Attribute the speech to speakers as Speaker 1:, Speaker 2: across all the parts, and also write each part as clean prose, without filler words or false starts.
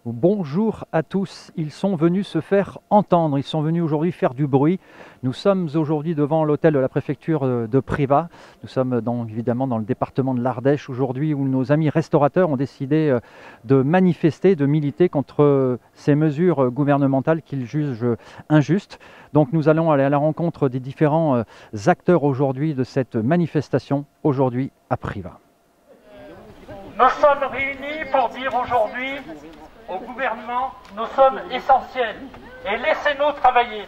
Speaker 1: Bonjour à tous, ils sont venus se faire entendre, ils sont venus aujourd'hui faire du bruit. Nous sommes aujourd'hui devant l'hôtel de la préfecture de Privas. Nous sommes évidemment dans le département de l'Ardèche aujourd'hui où nos amis restaurateurs ont décidé de manifester, de militer contre ces mesures gouvernementales qu'ils jugent injustes. Donc nous allons aller à la rencontre des différents acteurs aujourd'hui de cette manifestation aujourd'hui à Privas.
Speaker 2: Nous sommes réunis pour dire aujourd'hui au gouvernement, nous sommes essentiels et laissez-nous travailler.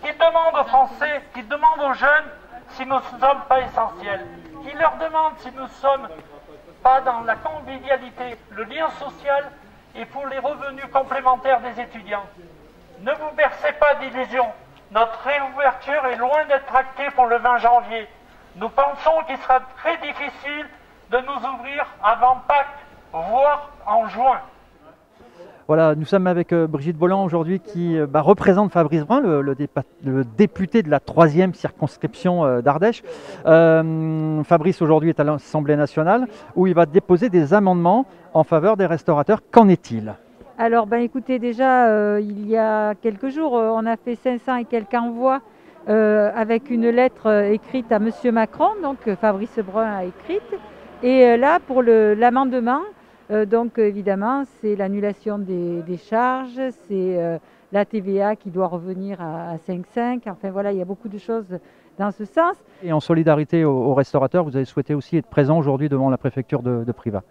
Speaker 2: Qui demande aux Français, qui demande aux jeunes si nous ne sommes pas essentiels, qui leur demande si nous ne sommes pas dans la convivialité, le lien social et pour les revenus complémentaires des étudiants. Ne vous bercez pas d'illusions, notre réouverture est loin d'être actée pour le 20 janvier. Nous pensons qu'il sera très difficile de nous ouvrir avant Pâques, voire en juin.
Speaker 1: Voilà, nous sommes avec Brigitte Bolland aujourd'hui qui représente Fabrice Brun, le député de la 3e circonscription d'Ardèche. Fabrice aujourd'hui est à l'Assemblée nationale où il va déposer des amendements en faveur des restaurateurs. Qu'en est-il ?
Speaker 3: Alors écoutez, déjà il y a quelques jours, on a fait 500 et quelques envois avec une lettre écrite à Monsieur Macron, donc Fabrice Brun a écrite. Et là pour l'amendement, donc évidemment, c'est l'annulation des charges, c'est la TVA qui doit revenir à 5,5. Enfin voilà, il y a beaucoup de choses dans ce sens.
Speaker 1: Et en solidarité aux restaurateurs, vous avez souhaité aussi être présent aujourd'hui devant la préfecture de Privas.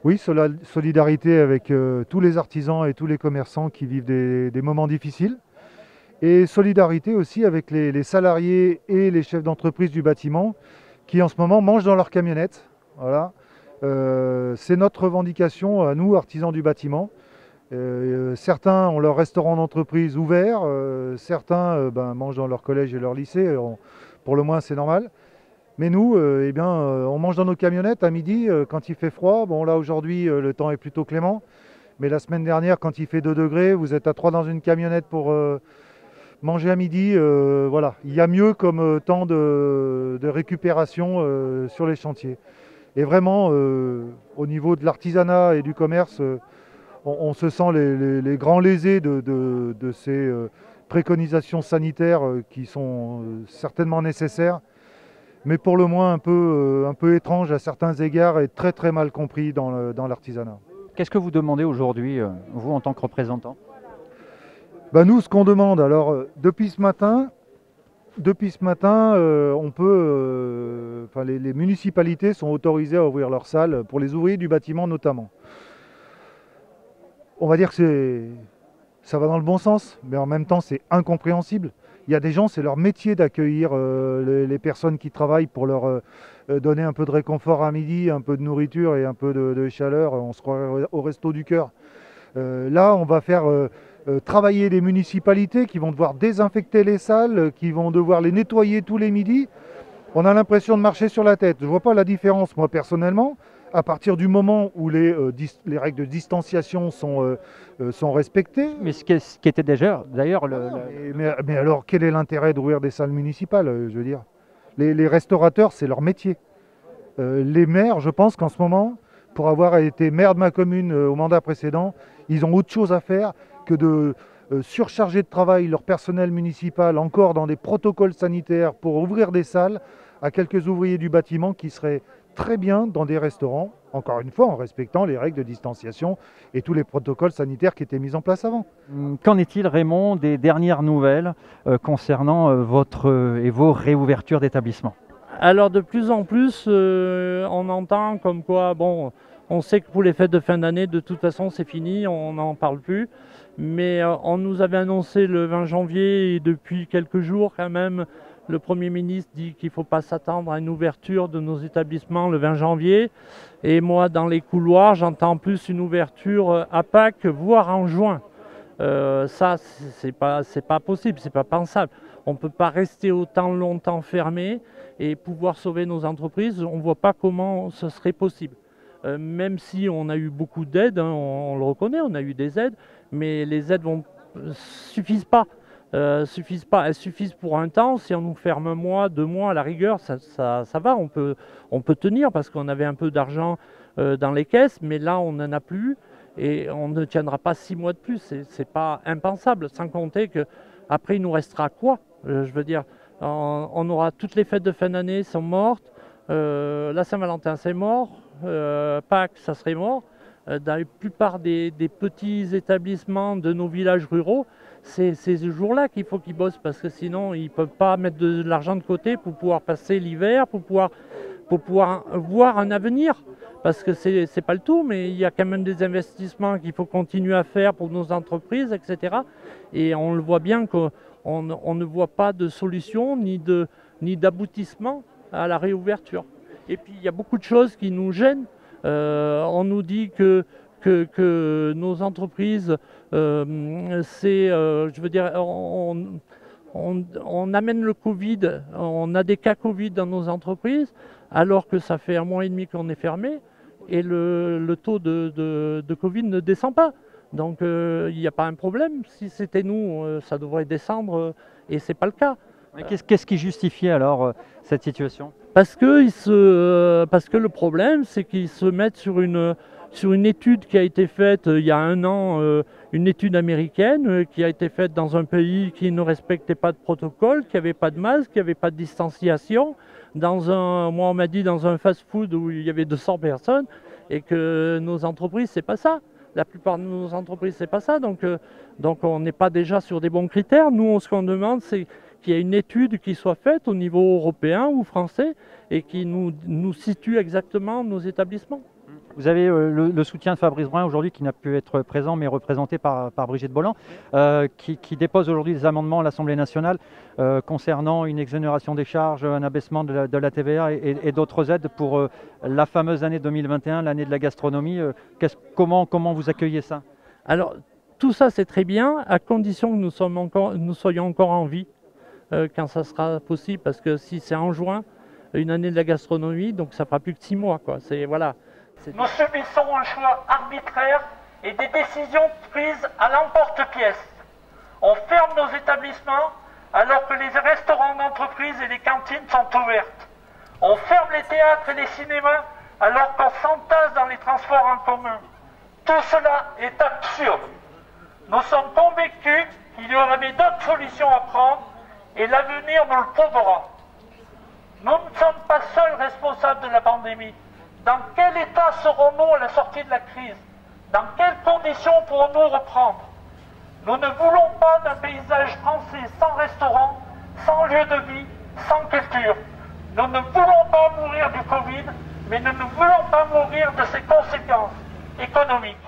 Speaker 4: Oui, solidarité avec tous les artisans et tous les commerçants qui vivent des moments difficiles. Et solidarité aussi avec les salariés et les chefs d'entreprise du bâtiment qui en ce moment mangent dans leur camionnette. Voilà. C'est notre revendication à nous, artisans du bâtiment. Certains ont leur restaurant d'entreprise ouvert, certains mangent dans leur collège et leur lycée, pour le moins c'est normal. Mais nous, on mange dans nos camionnettes à midi quand il fait froid. Bon là aujourd'hui le temps est plutôt clément, mais la semaine dernière quand il fait 2 degrés, vous êtes à 3 dans une camionnette pour manger à midi. Voilà, il y a mieux comme temps de récupération sur les chantiers. Et vraiment, au niveau de l'artisanat et du commerce, on se sent les grands lésés de ces préconisations sanitaires qui sont certainement nécessaires, mais pour le moins un peu étranges à certains égards et très très mal compris dans l'artisanat.
Speaker 1: Qu'est-ce que vous demandez aujourd'hui, vous en tant que représentant ?
Speaker 4: Nous, ce qu'on demande, alors depuis ce matin, on peut, les municipalités sont autorisées à ouvrir leurs salles pour les ouvriers du bâtiment notamment. On va dire que ça va dans le bon sens, mais en même temps c'est incompréhensible. Il y a des gens, c'est leur métier d'accueillir les personnes qui travaillent pour leur donner un peu de réconfort à midi, un peu de nourriture et un peu de chaleur. On se croirait au resto du cœur. Là, on va faire travailler les municipalités qui vont devoir désinfecter les salles, qui vont devoir les nettoyer tous les midis. On a l'impression de marcher sur la tête. Je ne vois pas la différence, moi personnellement, à partir du moment où les règles de distanciation sont respectées.
Speaker 1: Mais ce qui était déjà, d'ailleurs...
Speaker 4: Mais alors, quel est l'intérêt d'ouvrir des salles municipales, je veux dire ? Les restaurateurs, c'est leur métier. Les maires, je pense qu'en ce moment, pour avoir été maire de ma commune au mandat précédent, ils ont autre chose à faire que de surcharger de travail leur personnel municipal encore dans des protocoles sanitaires pour ouvrir des salles à quelques ouvriers du bâtiment qui seraient très bien dans des restaurants, encore une fois en respectant les règles de distanciation et tous les protocoles sanitaires qui étaient mis en place avant.
Speaker 1: Qu'en est-il, Raymond, des dernières nouvelles concernant vos réouvertures d'établissements ?
Speaker 5: Alors de plus en plus, on entend comme quoi, on sait que pour les fêtes de fin d'année, de toute façon c'est fini, on n'en parle plus. Mais on nous avait annoncé le 20 janvier et depuis quelques jours quand même, le Premier ministre dit qu'il ne faut pas s'attendre à une ouverture de nos établissements le 20 janvier. Et moi, dans les couloirs, j'entends plus une ouverture à Pâques, voire en juin. Ça, c'est pas possible, c'est pas pensable. On ne peut pas rester autant longtemps fermé. et pouvoir sauver nos entreprises, on ne voit pas comment ce serait possible. Même si on a eu beaucoup d'aides, hein, on le reconnaît, on a eu des aides, mais les aides suffisent pas. Elles suffisent pour un temps. Si on nous ferme 1 mois, 2 mois à la rigueur, ça va, on peut tenir parce qu'on avait un peu d'argent dans les caisses, mais là on n'en a plus et on ne tiendra pas 6 mois de plus. C'est pas impensable, sans compter qu'après il nous restera quoi? Je veux dire, on aura toutes les fêtes de fin d'année sont mortes, la Saint-Valentin c'est mort, Pâques ça serait mort. Dans la plupart des petits établissements de nos villages ruraux, c'est ce jour-là qu'il faut qu'ils bossent parce que sinon ils ne peuvent pas mettre de l'argent de côté pour pouvoir passer l'hiver, pour pouvoir voir un avenir. Parce que c'est pas le tout, mais il y a quand même des investissements qu'il faut continuer à faire pour nos entreprises, etc. Et on le voit bien qu'on ne voit pas de solution ni d'aboutissement à la réouverture. Et puis il y a beaucoup de choses qui nous gênent. On nous dit que nos entreprises, je veux dire, on amène le Covid, on a des cas Covid dans nos entreprises, alors que ça fait 1 mois et demi qu'on est fermé, et le taux de Covid ne descend pas. Donc il n'y a pas un problème. Si c'était nous, ça devrait descendre, et ce n'est pas le cas.
Speaker 1: Qu'est-ce qui justifiait alors cette situation?
Speaker 5: Parce que le problème, c'est qu'ils se mettent sur une étude qui a été faite il y a 1 an, une étude américaine qui a été faite dans un pays qui ne respectait pas de protocole, qui n'avait pas de masque, qui n'avait pas de distanciation, moi on m'a dit dans un fast-food où il y avait 200 personnes, et que nos entreprises, c'est pas ça. La plupart de nos entreprises, c'est pas ça. Donc on n'est pas déjà sur des bons critères. Nous, ce qu'on demande, c'est qu'il y ait une étude qui soit faite au niveau européen ou français et qui nous situe exactement nos établissements.
Speaker 1: Vous avez le soutien de Fabrice Brun aujourd'hui qui n'a pu être présent mais représenté par Brigitte Bolland qui dépose aujourd'hui des amendements à l'Assemblée nationale concernant une exonération des charges, un abaissement de la TVA et d'autres aides pour la fameuse année 2021, l'année de la gastronomie. Comment vous accueillez ça?
Speaker 5: Alors tout ça c'est très bien à condition que nous soyons encore en vie quand ça sera possible, parce que si c'est en juin, une année de la gastronomie, donc ça fera plus que 6 mois, quoi. Voilà.
Speaker 2: Nous subissons un choix arbitraire et des décisions prises à l'emporte-pièce. On ferme nos établissements alors que les restaurants d'entreprise et les cantines sont ouvertes. On ferme les théâtres et les cinémas alors qu'on s'entasse dans les transports en commun. Tout cela est absurde. Nous sommes convaincus qu'il y aurait d'autres solutions à prendre et l'avenir nous le prouvera. Nous ne sommes pas seuls responsables de la pandémie. Dans quel état serons-nous à la sortie de la crise? Dans quelles conditions pourrons-nous reprendre? Nous ne voulons pas d'un paysage français sans restaurant, sans lieu de vie, sans culture. Nous ne voulons pas mourir du Covid, mais nous ne voulons pas mourir de ses conséquences économiques.